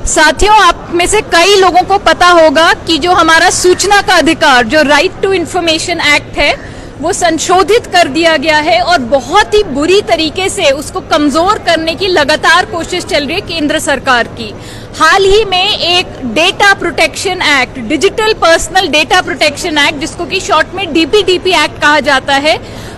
साथियों, आप में से कई लोगों को पता होगा कि जो हमारा सूचना का अधिकार, जो राइट टू इंफॉर्मेशन एक्ट है, वो संशोधित कर दिया गया है और बहुत ही बुरी तरीके से उसको कमजोर करने की लगातार कोशिश चल रही है केंद्र सरकार की। हाल ही में एक data protection act, digital personal data protection act, जिसको कि शॉर्ट में डीपीडीपी एक्ट कहा जाता है,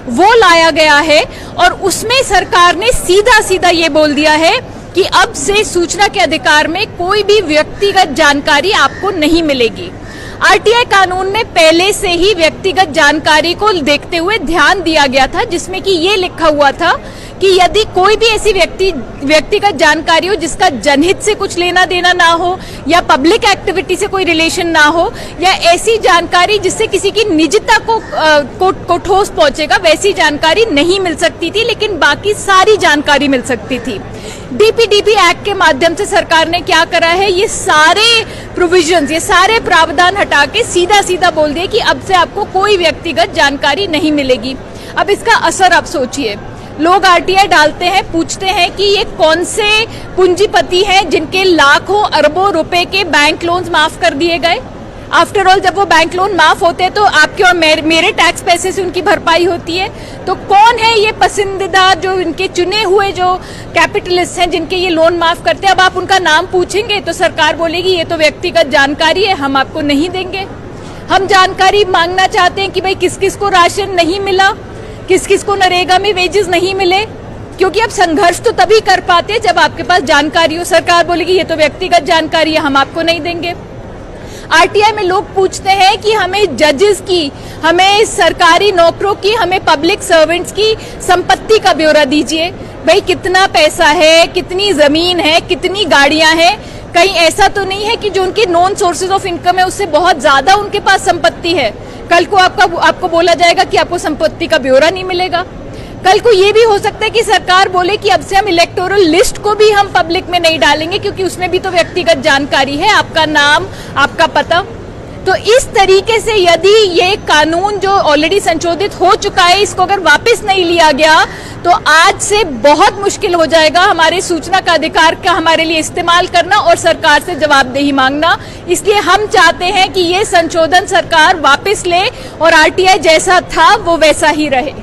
वो लाया गया है और उसमें सरकार ने सीधा सीधा ये बोल दिया है कि अब से सूचना के अधिकार में कोई भी व्यक्तिगत जानकारी आपको नहीं मिलेगी। आरटीआई कानून में पहले से ही व्यक्तिगत जानकारी को देखते हुए ध्यान दिया गया था, जिसमें कि ये लिखा हुआ था कि यदि कोई भी ऐसी व्यक्तिगत जानकारी हो जिसका जनहित से कुछ लेना देना ना हो या पब्लिक एक्टिविटी से कोई रिलेशन ना हो या ऐसी जानकारी जिससे किसी की निजता को ठोस पहुंचेगा, वैसी जानकारी नहीं मिल सकती थी, लेकिन बाकी सारी जानकारी मिल सकती थी। डीपीडीपी एक्ट के माध्यम से सरकार ने क्या करा है, ये सारे प्रोविजंस, ये सारे प्रावधान हटा के सीधा सीधा बोल दिया कि अब से आपको कोई व्यक्तिगत जानकारी नहीं मिलेगी। अब इसका असर आप सोचिए, लोग आरटीआई डालते हैं, पूछते हैं कि ये कौन से पूंजीपति हैं जिनके लाखों अरबों रुपए के बैंक लोन्स माफ कर दिए गए। आफ्टर ऑल, जब वो बैंक लोन माफ होते हैं तो आपके और मेरे टैक्स पैसे से उनकी भरपाई होती है। तो कौन है ये पसंदीदा, जो इनके चुने हुए जो कैपिटलिस्ट हैं जिनके ये लोन माफ करते हैं? अब आप उनका नाम पूछेंगे तो सरकार बोलेगी ये तो व्यक्तिगत जानकारी है, हम आपको नहीं देंगे। हम जानकारी मांगना चाहते हैं कि भाई किस किस को राशन नहीं मिला, किस किस को नरेगा में वेजेस नहीं मिले, क्योंकि अब संघर्ष तो तभी कर पाते हैं जब आपके पास जानकारी हो। सरकार बोलेगी ये तो व्यक्तिगत जानकारी है, हम आपको नहीं देंगे। आरटीआई में लोग पूछते हैं कि हमें जजेस की, हमें सरकारी नौकरों की, हमें पब्लिक सर्वेंट्स की संपत्ति का ब्यौरा दीजिए। भाई कितना पैसा है, कितनी जमीन है, कितनी गाड़ियां हैं? कहीं ऐसा तो नहीं है कि जो उनके नॉन सोर्सेज ऑफ इनकम है उससे बहुत ज्यादा उनके पास संपत्ति है? कल को आपको बोला जाएगा कि आपको संपत्ति का ब्यौरा नहीं मिलेगा। कल को ये भी हो सकता है कि सरकार बोले कि अब से हम इलेक्टोरल लिस्ट को भी हम पब्लिक में नहीं डालेंगे, क्योंकि उसमें भी तो व्यक्तिगत जानकारी है, आपका नाम, आपका पता। तो इस तरीके से यदि ये कानून जो ऑलरेडी संशोधित हो चुका है, इसको अगर वापस नहीं लिया गया तो आज से बहुत मुश्किल हो जाएगा हमारे सूचना का अधिकार का हमारे लिए इस्तेमाल करना और सरकार से जवाबदेही मांगना। इसलिए हम चाहते हैं कि ये संशोधन सरकार वापस ले और आरटीआई जैसा था वो वैसा ही रहे।